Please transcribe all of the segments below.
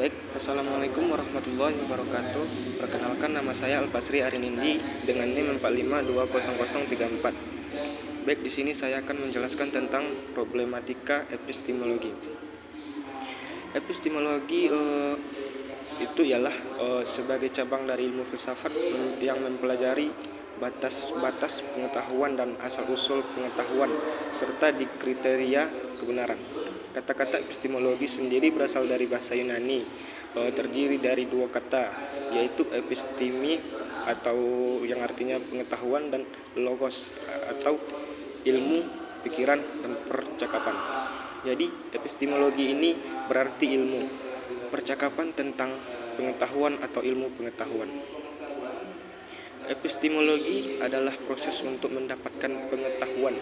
Baik, Assalamualaikum warahmatullahi wabarakatuh. Perkenalkan, nama saya Alpasri Arinindi dengan NIM 4520034. Baik, di sini saya akan menjelaskan tentang problematika epistemologi. Epistemologi itu ialah sebagai cabang dari ilmu filsafat yang mempelajari batas-batas pengetahuan dan asal-usul pengetahuan serta di kriteria kebenaran. Kata-kata epistemologi sendiri berasal dari bahasa Yunani, terdiri dari dua kata, yaitu epistemi atau yang artinya pengetahuan, dan logos atau ilmu, pikiran, dan percakapan. Jadi epistemologi ini berarti ilmu, percakapan tentang pengetahuan atau ilmu pengetahuan. Epistemologi adalah proses untuk mendapatkan pengetahuan.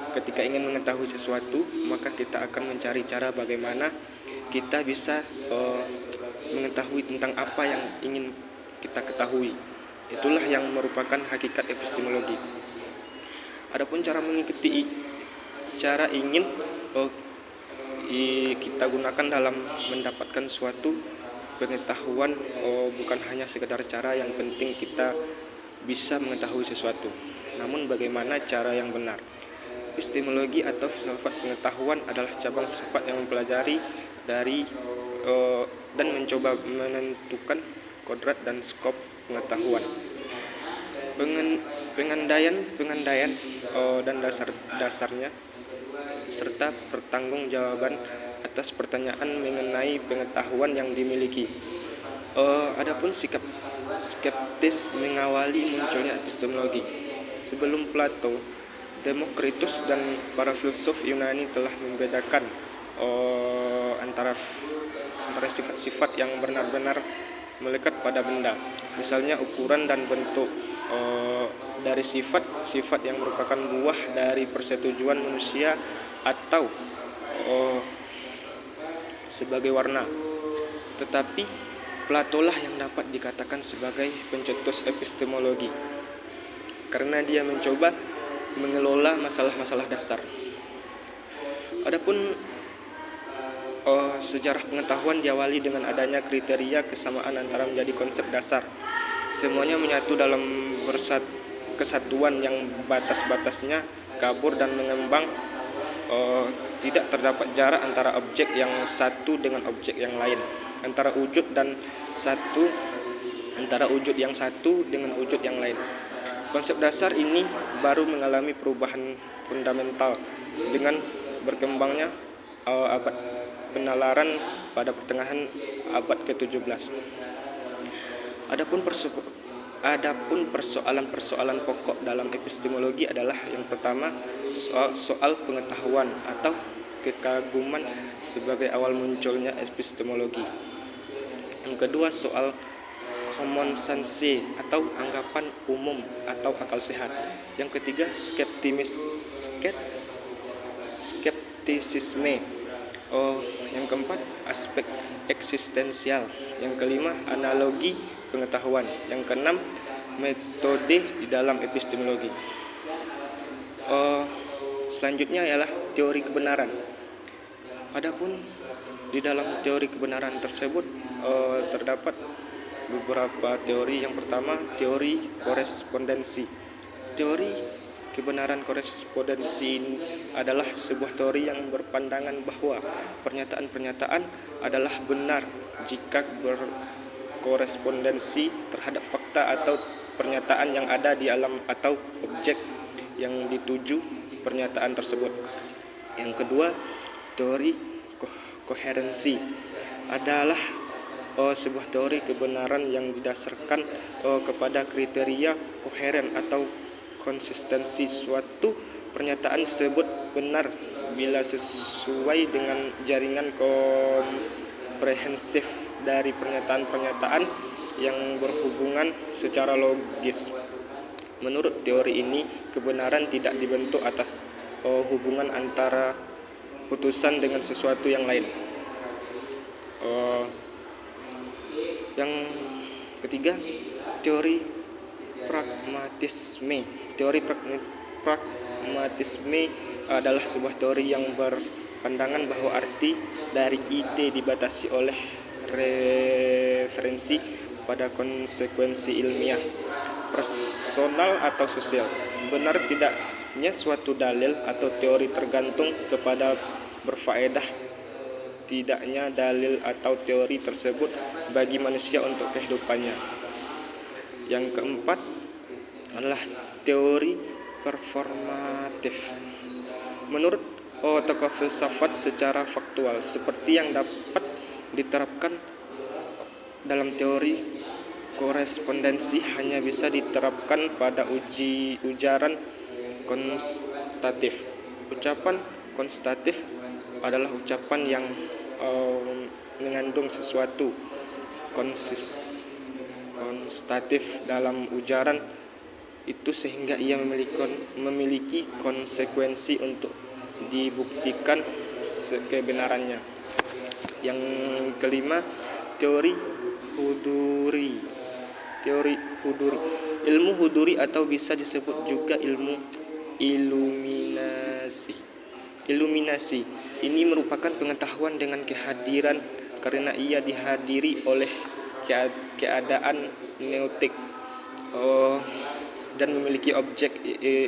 Ketika ingin mengetahui sesuatu, maka kita akan mencari cara bagaimana kita bisa mengetahui tentang apa yang ingin kita ketahui. Itulah yang merupakan hakikat epistemologi. Adapun cara ingin kita gunakan dalam mendapatkan suatu pengetahuan, bukan hanya sekedar cara, yang penting kita bisa mengetahui sesuatu, namun bagaimana cara yang benar. Epistemologi atau filsafat pengetahuan adalah cabang filsafat yang mempelajari dari dan mencoba menentukan kodrat dan skop pengetahuan, pengandaian dan dasar-dasarnya, serta pertanggungjawaban atas pertanyaan mengenai pengetahuan yang dimiliki. Adapun sikap skeptis mengawali munculnya epistemologi. Sebelum Plato, Demokritus dan para filsuf Yunani telah membedakan antara sifat-sifat yang benar-benar melekat pada benda, misalnya ukuran dan bentuk, dari sifat-sifat yang merupakan buah dari persetujuan manusia, atau sebagai warna. Tetapi Plato lah yang dapat dikatakan sebagai pencetus epistemologi, karena dia mencoba mengelola masalah-masalah dasar. Adapun sejarah pengetahuan diawali dengan adanya kriteria kesamaan antara menjadi konsep dasar. Semuanya menyatu dalam kesatuan yang batas-batasnya kabur dan mengembang. Tidak terdapat jarak antara objek yang satu dengan objek yang lain, antara wujud yang satu dengan wujud yang lain. Konsep dasar ini baru mengalami perubahan fundamental dengan berkembangnya abad penalaran pada pertengahan abad ke-17. Adapun persoalan-persoalan pokok dalam epistemologi adalah, yang pertama, soal pengetahuan atau kekaguman sebagai awal munculnya epistemologi. Yang kedua, soal common sense atau anggapan umum atau akal sehat. Yang ketiga, skeptisisme. Yang keempat, aspek eksistensial. Yang kelima, analogi pengetahuan. Yang keenam, metode di dalam epistemologi. Selanjutnya ialah teori kebenaran. Adapun di dalam teori kebenaran tersebut terdapat beberapa teori. Yang pertama, teori korespondensi. Teori kebenaran korespondensi ini adalah sebuah teori yang berpandangan bahwa pernyataan-pernyataan adalah benar jika berkorespondensi terhadap fakta atau pernyataan yang ada di alam atau objek yang dituju pernyataan tersebut. Yang kedua, teori koherensi adalah sebuah teori kebenaran yang didasarkan kepada kriteria koheren atau konsistensi. Suatu pernyataan tersebut benar bila sesuai dengan jaringan komprehensif dari pernyataan-pernyataan yang berhubungan secara logis. Menurut teori ini, kebenaran tidak dibentuk atas hubungan antara putusan dengan sesuatu yang lain. Yang ketiga, teori pragmatisme. Teori pragmatisme adalah sebuah teori yang pandangan bahwa arti dari ide dibatasi oleh referensi pada konsekuensi ilmiah, personal atau sosial. Benar tidaknya suatu dalil atau teori tergantung kepada berfaedah tidaknya dalil atau teori tersebut bagi manusia untuk kehidupannya. Yang keempat adalah teori performatif. Menurut tokoh filsafat secara faktual, seperti yang dapat diterapkan dalam teori korespondensi, hanya bisa diterapkan pada ujaran konstatif. Ucapan konstatif adalah ucapan yang mengandung sesuatu konstatif dalam ujaran itu sehingga ia memiliki konsekuensi untuk dibuktikan kebenarannya. Yang kelima, teori huduri. Ilmu huduri atau bisa disebut juga ilmu iluminasi. Ini merupakan pengetahuan dengan kehadiran karena ia dihadiri oleh keadaan neutik dan memiliki objek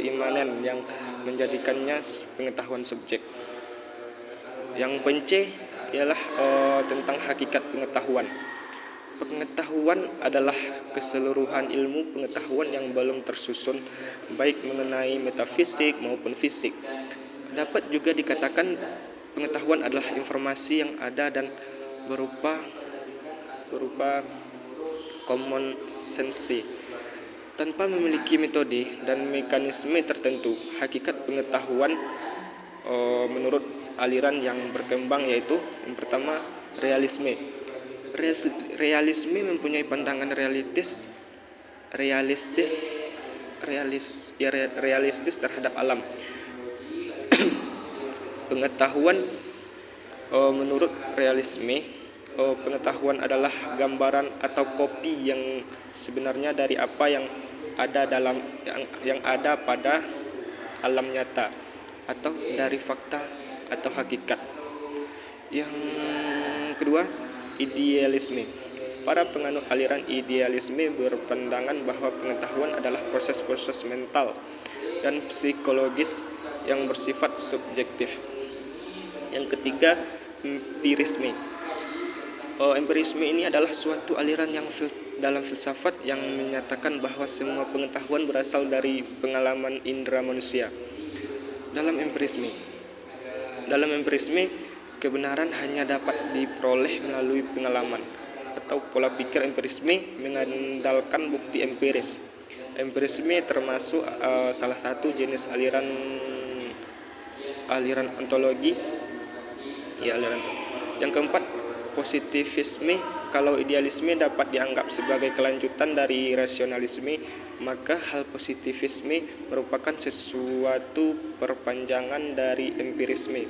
imanen yang menjadikannya pengetahuan subjek. Yang ke-6 ialah tentang hakikat pengetahuan. Pengetahuan adalah keseluruhan ilmu pengetahuan yang belum tersusun, baik mengenai metafisik maupun fisik. Dapat juga dikatakan pengetahuan adalah informasi yang ada dan berupa common sense tanpa memiliki metode dan mekanisme tertentu. Hakikat pengetahuan menurut aliran yang berkembang yaitu yang pertama realisme. Realisme mempunyai pandangan realistis terhadap alam. Pengetahuan menurut realisme, pengetahuan adalah gambaran atau kopi yang sebenarnya dari apa yang ada pada alam nyata atau dari fakta atau hakikat. Yang kedua, idealisme. Para penganut aliran idealisme berpandangan bahwa pengetahuan adalah proses-proses mental dan psikologis yang bersifat subjektif. Yang ketiga, empirisme. Empirisme ini adalah suatu aliran yang dalam filsafat yang menyatakan bahwa semua pengetahuan berasal dari pengalaman indera manusia. Dalam empirisme, kebenaran hanya dapat diperoleh melalui pengalaman atau pola pikir empirisme mengandalkan bukti empiris. Empirisme termasuk salah satu jenis aliran ontologi. Yang keempat, positivisme. Kalau idealisme dapat dianggap sebagai kelanjutan dari rasionalisme, maka hal positivisme merupakan sesuatu perpanjangan dari empirisme.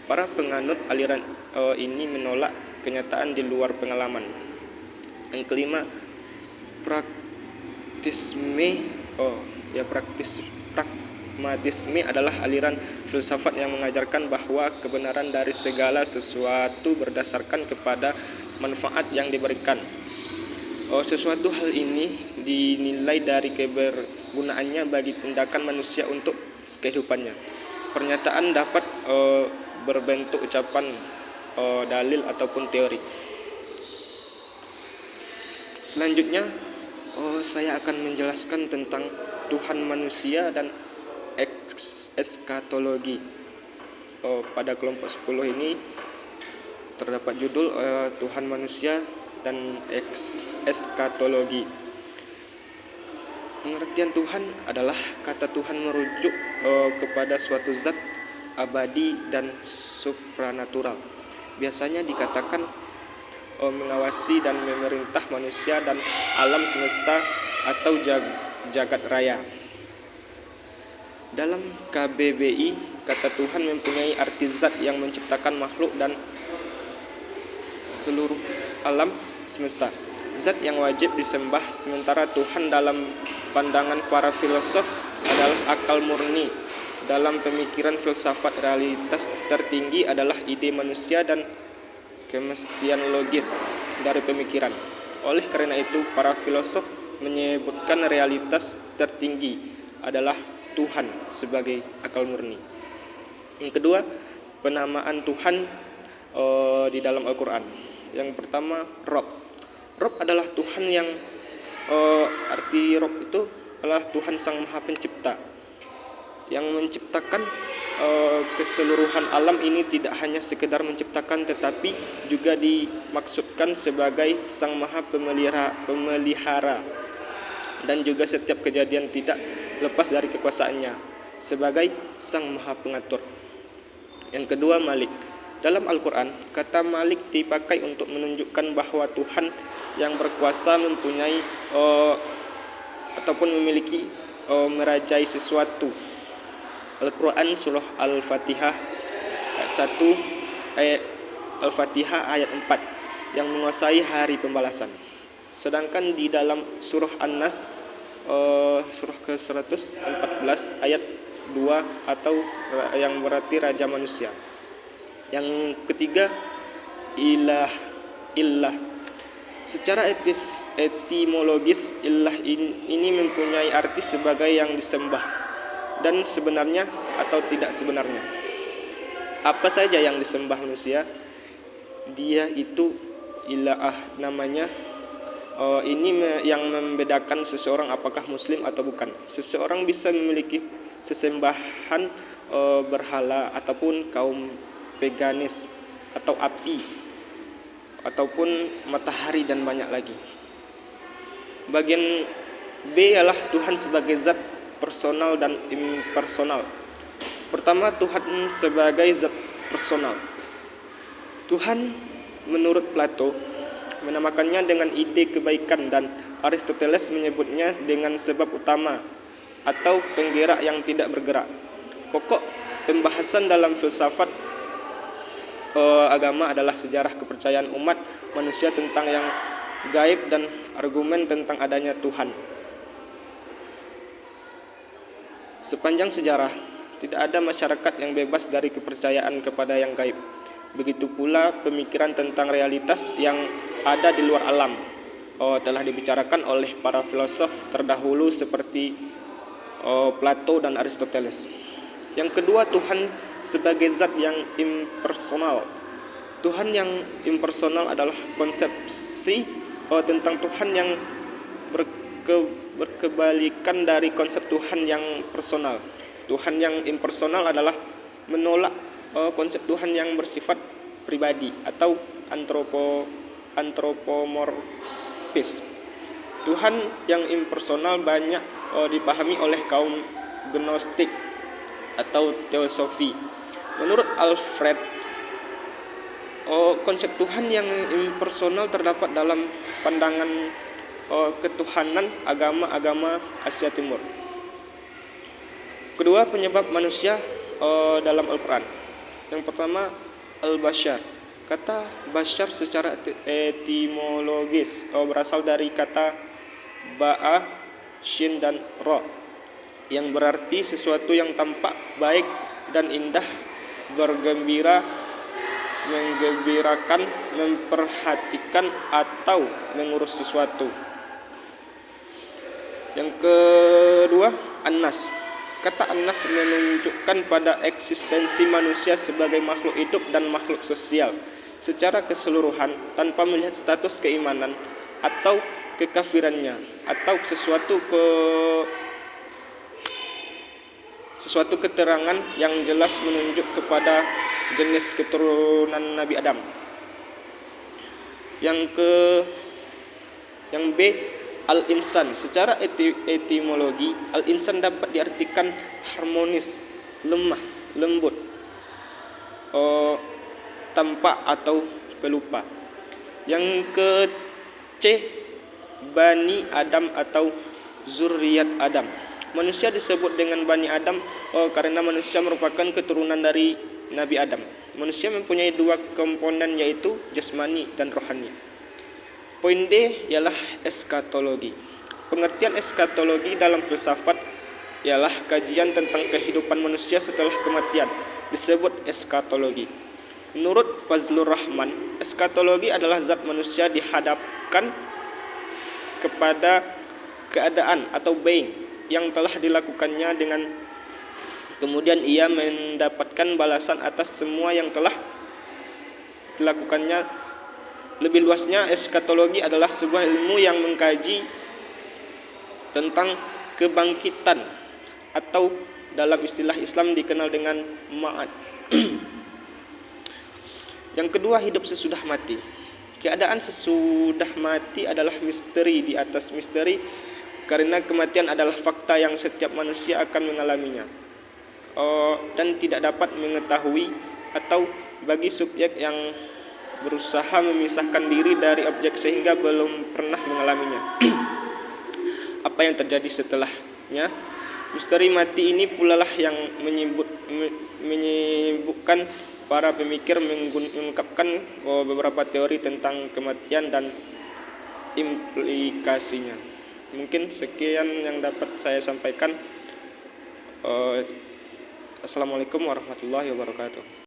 Para penganut aliran ini menolak kenyataan di luar pengalaman. Yang kelima, pragmatisme adalah aliran filsafat yang mengajarkan bahwa kebenaran dari segala sesuatu berdasarkan kepada manfaat yang diberikan. Sesuatu hal ini dinilai dari kebergunaannya bagi tindakan manusia untuk kehidupannya. Pernyataan dapat berbentuk ucapan, dalil ataupun teori. Selanjutnya, saya akan menjelaskan tentang Tuhan manusia dan eskatologi. Pada kelompok 10 ini terdapat judul Tuhan manusia dan eskatologi. Pengertian Tuhan adalah kata Tuhan merujuk kepada suatu zat abadi dan supranatural. Biasanya dikatakan mengawasi dan memerintah manusia dan alam semesta atau jagat raya. Dalam KBBI, kata Tuhan mempunyai arti zat yang menciptakan makhluk dan seluruh alam semesta. Zat yang wajib disembah, sementara Tuhan dalam pandangan para filosof adalah akal murni dalam pemikiran filsafat, realitas tertinggi adalah ide manusia dan kemestian logis dari pemikiran. Oleh karena itu, para filosof menyebutkan realitas tertinggi adalah Tuhan sebagai akal murni. Yang kedua, penamaan Tuhan di dalam Al-Quran. Yang pertama, Rob. Rob adalah Tuhan yang arti Rob itu adalah Tuhan Sang Maha Pencipta yang menciptakan keseluruhan alam ini. Tidak hanya sekedar menciptakan, tetapi juga dimaksudkan sebagai Sang Maha Pemelihara dan juga setiap kejadian tidak lepas dari kekuasaannya sebagai Sang Maha Pengatur. Yang kedua, Malik. Dalam Al-Quran, kata Malik dipakai untuk menunjukkan bahwa Tuhan yang berkuasa mempunyai ataupun memiliki merajai sesuatu. Al-Quran surah Al-Fatihah ayat 1 Al-Fatihah ayat 4 yang menguasai hari pembalasan. Sedangkan di dalam surah An-Nas surah ke-114 ayat 2 atau yang berarti raja manusia. Yang ketiga, ilah. Secara etimologis, ilah ini mempunyai arti sebagai yang disembah dan sebenarnya atau tidak sebenarnya. Apa saja yang disembah manusia, dia itu ilah namanya. Ini yang membedakan seseorang apakah muslim atau bukan. Seseorang bisa memiliki sesembahan berhala ataupun kaum paganisme atau api ataupun matahari dan banyak lagi. Bagian B ialah Tuhan sebagai zat personal dan impersonal. Pertama, Tuhan sebagai zat personal. Tuhan menurut Plato menamakannya dengan ide kebaikan dan Aristoteles menyebutnya dengan sebab utama atau penggerak yang tidak bergerak. Pokok pembahasan dalam filsafat agama adalah sejarah kepercayaan umat manusia tentang yang gaib dan argumen tentang adanya Tuhan. Sepanjang sejarah, tidak ada masyarakat yang bebas dari kepercayaan kepada yang gaib. Begitu pula pemikiran tentang realitas yang ada di luar alam telah dibicarakan oleh para filosof terdahulu seperti Plato dan Aristoteles. Yang kedua, Tuhan sebagai zat yang impersonal. Tuhan yang impersonal adalah konsepsi tentang Tuhan yang berkebalikan dari konsep Tuhan yang personal. Tuhan yang impersonal adalah menolak konsep Tuhan yang bersifat pribadi atau antropomorfis. Tuhan yang impersonal banyak dipahami oleh kaum Gnostik atau teosofi. Menurut Alfred, konsep Tuhan yang impersonal terdapat dalam pandangan ketuhanan agama-agama Asia Timur. Kedua, penyebab manusia dalam Al-Quran. Yang pertama, al-bashar. Kata bashar secara etimologis berasal dari kata ba'a, shin dan ra, yang berarti sesuatu yang tampak baik dan indah, bergembira, menggembirakan, memperhatikan atau mengurus sesuatu. Yang kedua, an-nas. Kata an-nas menunjukkan pada eksistensi manusia sebagai makhluk hidup dan makhluk sosial secara keseluruhan tanpa melihat status keimanan atau kekafirannya atau sesuatu keterangan yang jelas menunjuk kepada jenis keturunan Nabi Adam. Yang B, al-insan. Secara etimologi, al-insan dapat diartikan harmonis, lemah, lembut, tampak atau pelupa. Yang ke C, Bani Adam atau zuriat Adam. Manusia disebut dengan Bani Adam karena manusia merupakan keturunan dari Nabi Adam. Manusia mempunyai dua komponen, yaitu jasmani dan rohani. Poin D ialah eskatologi. Pengertian eskatologi dalam filsafat ialah kajian tentang kehidupan manusia setelah kematian, disebut eskatologi. Menurut Fazlur Rahman, eskatologi adalah zat manusia dihadapkan kepada keadaan atau being yang telah dilakukannya dengan kemudian ia mendapatkan balasan atas semua yang telah dilakukannya. Lebih luasnya, eskatologi adalah sebuah ilmu yang mengkaji tentang kebangkitan atau dalam istilah Islam dikenal dengan ma'ad. Yang kedua, hidup sesudah mati. Keadaan sesudah mati adalah misteri di atas misteri, karena kematian adalah fakta yang setiap manusia akan mengalaminya dan tidak dapat mengetahui, atau bagi subjek yang berusaha memisahkan diri dari objek sehingga belum pernah mengalaminya, apa yang terjadi setelahnya. Misteri mati ini pula lah yang menyibukkan para pemikir mengungkapkan beberapa teori tentang kematian dan implikasinya. Mungkin sekian yang dapat saya sampaikan. Assalamualaikum warahmatullahi wabarakatuh.